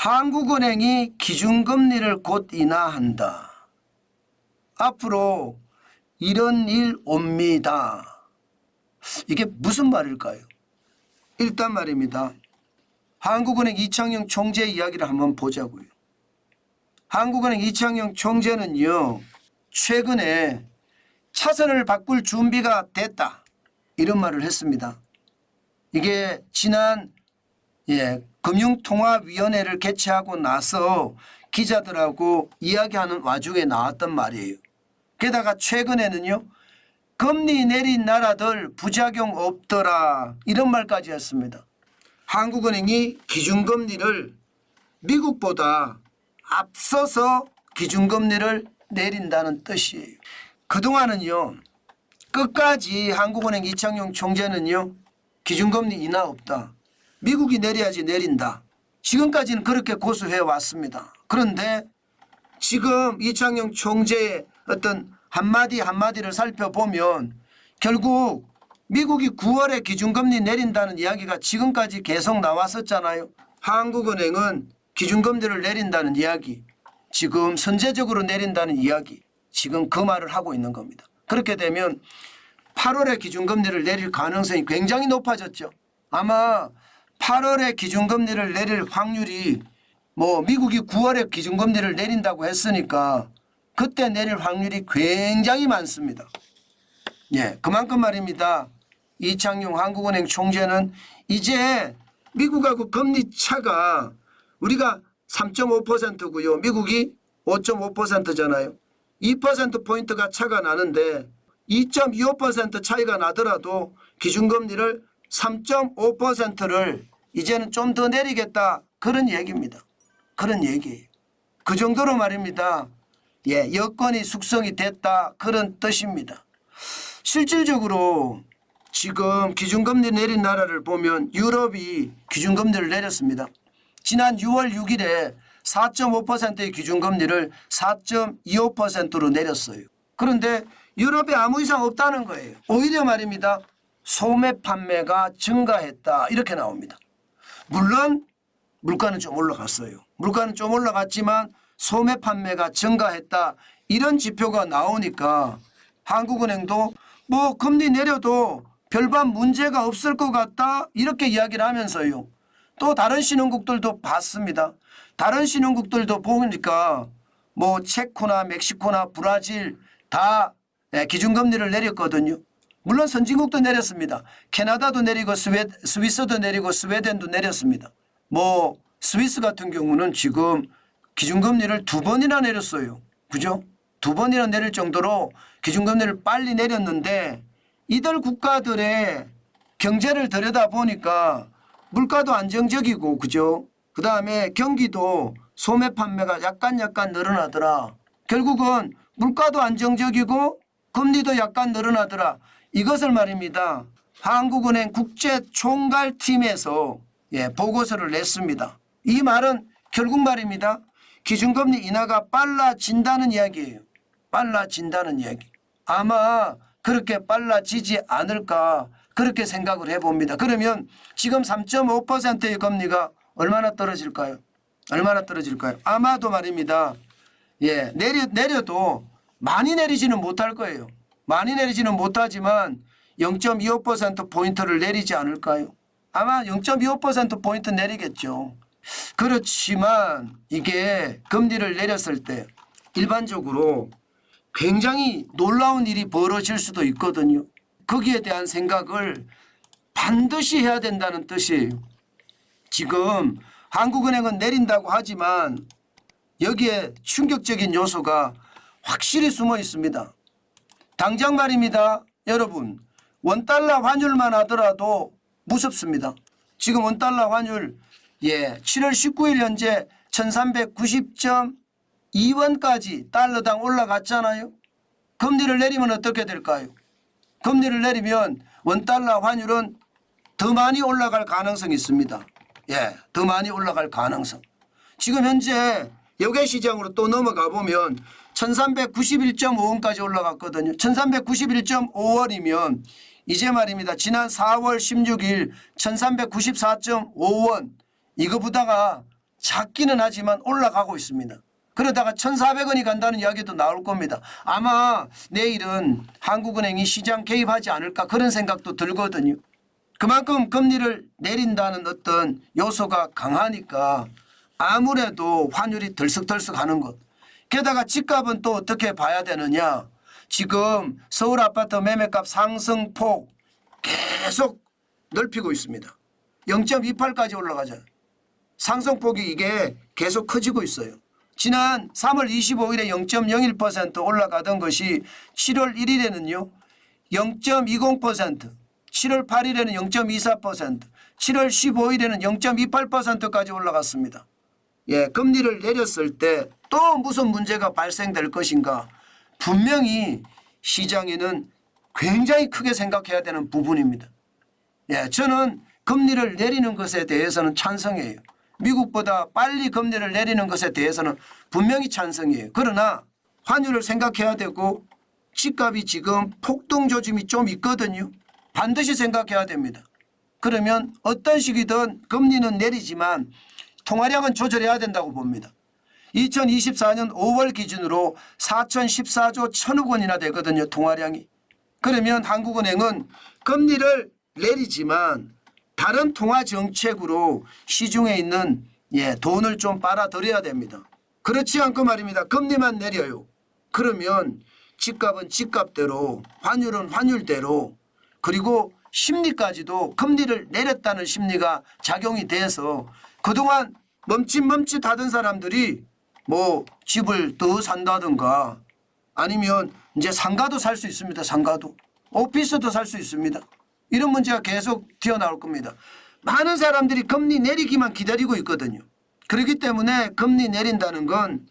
한국은행이 기준금리를 곧 인하한다. 앞으로 이런 일 옵니다. 이게 무슨 말일까요? 일단 말입니다. 한국은행 이창용 총재 이야기를 한번 보자고요. 한국은행 이창용 총재는요, 최근에 차선을 바꿀 준비가 됐다, 이런 말을 했습니다. 이게 지난 금융통화위원회를 개최하고 나서 기자들하고 이야기하는 와중에 나왔던 말이에요. 게다가 최근에는요, 금리 내린 나라들 부작용 없더라, 이런 말까지 했습니다. 한국은행이 기준금리를 미국보다 앞서서 기준금리를 내린다는 뜻이에요. 그동안은요, 끝까지 한국은행 이창용 총재는요, 기준금리 인하 없다, 미국이 내려야지 내린다, 지금까지는 그렇게 고수해 왔습니다. 그런데 지금 이창용 총재의 어떤 한마디 한마디를 살펴보면 결국 미국이 9월에 기준금리 내린다는 이야기가 지금까지 계속 나왔었잖아요. 한국은행은 기준금리를 내린다는 이야기, 지금 선제적으로 내린다는 이야기, 지금 그 말을 하고 있는 겁니다. 그렇게 되면 8월에 기준금리를 내릴 가능성이 굉장히 높아졌죠. 아마 8월에 기준금리를 내릴 확률이 미국이 9월에 기준금리를 내린다고 했으니까 그때 내릴 확률이 굉장히 많습니다. 그만큼 말입니다. 이창용 한국은행 총재는 이제 미국하고 금리 차가 우리가 3.5%고요. 미국이 5.5%잖아요. 2%포인트가 차가 나는데 2.25% 차이가 나더라도 기준금리를 3.5%를 이제는 좀 더 내리겠다, 그런 얘기입니다. 그런 얘기예요. 그 정도로 말입니다. 여건이 숙성이 됐다, 그런 뜻입니다. 실질적으로 지금 기준금리 내린 나라를 보면 유럽이 기준금리를 내렸습니다. 지난 6월 6일에 4.5%의 기준금리를 4.25%로 내렸어요. 그런데 유럽에 아무 이상 없다는 거예요. 오히려 말입니다, 소매 판매가 증가했다, 이렇게 나옵니다. 물론 물가는 좀 올라갔어요. 물가는 좀 올라갔지만 소매 판매가 증가했다, 이런 지표가 나오니까 한국은행도 금리 내려도 별반 문제가 없을 것 같다, 이렇게 이야기를 하면서요, 또 다른 신흥국들도 봤습니다. 다른 신흥국들도 보니까 체코나 멕시코나 브라질 다 기준금리를 내렸거든요. 물론 선진국도 내렸습니다. 캐나다도 내리고 스위스도 내리고 스웨덴도 내렸습니다. 스위스 같은 경우는 지금 기준금리를 2번이나 내렸어요. 그죠? 2번이나 내릴 정도로 기준금리를 빨리 내렸는데, 이들 국가들의 경제를 들여다보니까 물가도 안정적이고, 그죠? 그 다음에 경기도 소매 판매가 약간 늘어나더라. 결국은 물가도 안정적이고 금리도 약간 늘어나더라. 이것을 말입니다, 한국은행 국제총괄팀에서 보고서를 냈습니다. 이 말은 결국 말입니다, 기준금리 인하가 빨라진다는 이야기예요. 빨라진다는 이야기. 아마 그렇게 빨라지지 않을까, 그렇게 생각을 해봅니다. 그러면 지금 3.5%의 금리가 얼마나 떨어질까요? 얼마나 떨어질까요? 아마도 말입니다, 내려도 많이 내리지는 못할 거예요. 많이 내리지는 못하지만 0.25%포인트를 내리지 않을까요? 아마 0.25%포인트 내리겠죠. 그렇지만 이게 금리를 내렸을 때 일반적으로 굉장히 놀라운 일이 벌어질 수도 있거든요. 거기에 대한 생각을 반드시 해야 된다는 뜻이에요. 지금 한국은행은 내린다고 하지만 여기에 충격적인 요소가 확실히 숨어 있습니다. 당장 말입니다, 여러분, 원달러 환율만 하더라도 무섭습니다. 지금 원달러 환율 7월 19일 현재 1390.2원까지 달러당 올라갔잖아요. 금리를 내리면 어떻게 될까요? 금리를 내리면 원달러 환율은 더 많이 올라갈 가능성이 있습니다. 더 많이 올라갈 가능성. 지금 현재 여객시장으로 또 넘어가 보면 1391.5원까지 올라갔거든요. 1391.5원이면 이제 말입니다, 지난 4월 16일 1394.5원 이거보다가 작기는 하지만 올라가고 있습니다. 그러다가 1,400원이 간다는 이야기도 나올 겁니다. 아마 내일은 한국은행이 시장 개입하지 않을까 그런 생각도 들거든요. 그만큼 금리를 내린다는 어떤 요소가 강하니까 아무래도 환율이 들썩들썩하는 것. 게다가 집값은 또 어떻게 봐야 되느냐. 지금 서울 아파트 매매값 상승폭 계속 넓히고 있습니다. 0.28까지 올라가잖아요. 상승폭이 이게 계속 커지고 있어요. 지난 3월 25일에 0.01% 올라가던 것이 7월 1일에는요 0.20%, 7월 8일에는 0.24%, 7월 15일에는 0.28%까지 올라갔습니다. 예, 금리를 내렸을 때 또 무슨 문제가 발생될 것인가. 분명히 시장에는 굉장히 크게 생각해야 되는 부분입니다. 예, 저는 금리를 내리는 것에 대해서는 찬성이에요. 미국보다 빨리 금리를 내리는 것에 대해서는 분명히 찬성이에요. 그러나 환율을 생각해야 되고 집값이 지금 폭등 조짐이 좀 있거든요. 반드시 생각해야 됩니다. 그러면 어떤 식이든 금리는 내리지만 통화량은 조절해야 된다고 봅니다. 2024년 5월 기준으로 4,014조 1,000억 원이나 되거든요. 통화량이. 그러면 한국은행은 금리를 내리지만 다른 통화 정책으로 시중에 있는 돈을 좀 빨아들여야 됩니다. 그렇지 않고 말입니다. 금리만 내려요. 그러면 집값은 집값대로 환율은 환율대로 그리고 심리까지도 금리를 내렸다는 심리가 작용이 돼서 그동안 멈칫멈칫하던 사람들이 뭐 집을 더 산다든가 아니면 이제 상가도 살 수 있습니다. 상가도. 오피스도 살 수 있습니다. 이런 문제가 계속 튀어나올 겁니다. 많은 사람들이 금리 내리기만 기다리고 있거든요. 그렇기 때문에 금리 내린다는 건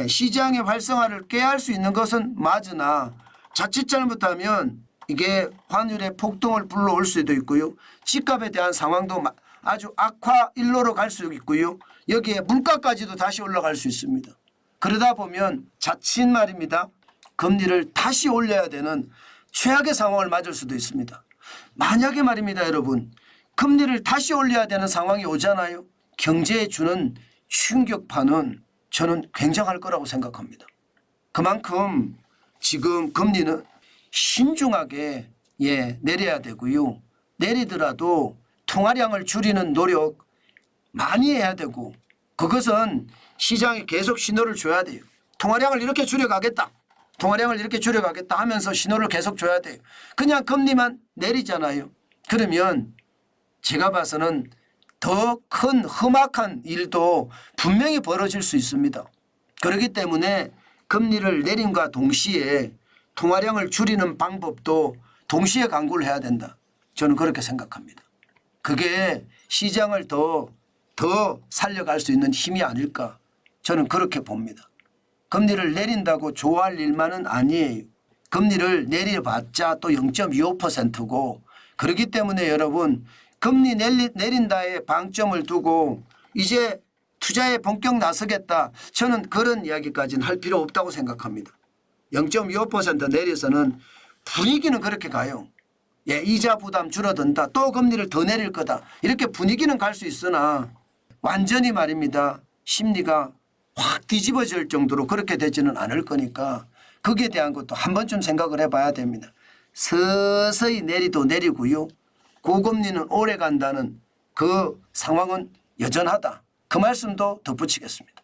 시장의 활성화를 깨할 수 있는 것은 맞으나 자칫 잘못하면 이게 환율의 폭등을 불러올 수도 있고요. 집값에 대한 상황도 아주 악화 일로로 갈 수 있고요. 여기에 물가까지도 다시 올라갈 수 있습니다. 그러다 보면 자칫 말입니다. 금리를 다시 올려야 되는 최악의 상황을 맞을 수도 있습니다. 만약에 말입니다. 여러분 금리를 다시 올려야 되는 상황이 오잖아요. 경제에 주는 충격파는 저는 굉장할 거라고 생각합니다. 그만큼 지금 금리는 신중하게 내려야 되고요. 내리더라도 통화량을 줄이는 노력 많이 해야 되고 그것은 시장이 계속 신호를 줘야 돼요. 통화량을 이렇게 줄여가겠다. 통화량을 이렇게 줄여가겠다 하면서 신호를 계속 줘야 돼요. 그냥 금리만 내리잖아요. 그러면 제가 봐서는 더 큰 험악한 일도 분명히 벌어질 수 있습니다. 그렇기 때문에 금리를 내림과 동시에 통화량을 줄이는 방법도 동시에 강구를 해야 된다. 저는 그렇게 생각합니다. 그게 시장을 더 살려갈 수 있는 힘이 아닐까. 저는 그렇게 봅니다. 금리를 내린다고 좋아할 일만은 아니에요. 금리를 내려봤자 또 0.25%고 그렇기 때문에 여러분 금리 내린다에 방점을 두고 이제 투자에 본격 나서겠다. 저는 그런 이야기까지는 할 필요 없다고 생각합니다. 0.25% 내려서는 분위기는 그렇게 가요. 이자 부담 줄어든다. 또 금리를 더 내릴 거다. 이렇게 분위기는 갈 수 있으나 완전히 말입니다. 심리가 확 뒤집어질 정도로 그렇게 되지는 않을 거니까 거기에 대한 것도 한 번쯤 생각을 해봐야 됩니다. 서서히 내리도 내리고요. 고금리는 오래 간다는 그 상황은 여전하다. 그 말씀도 덧붙이겠습니다.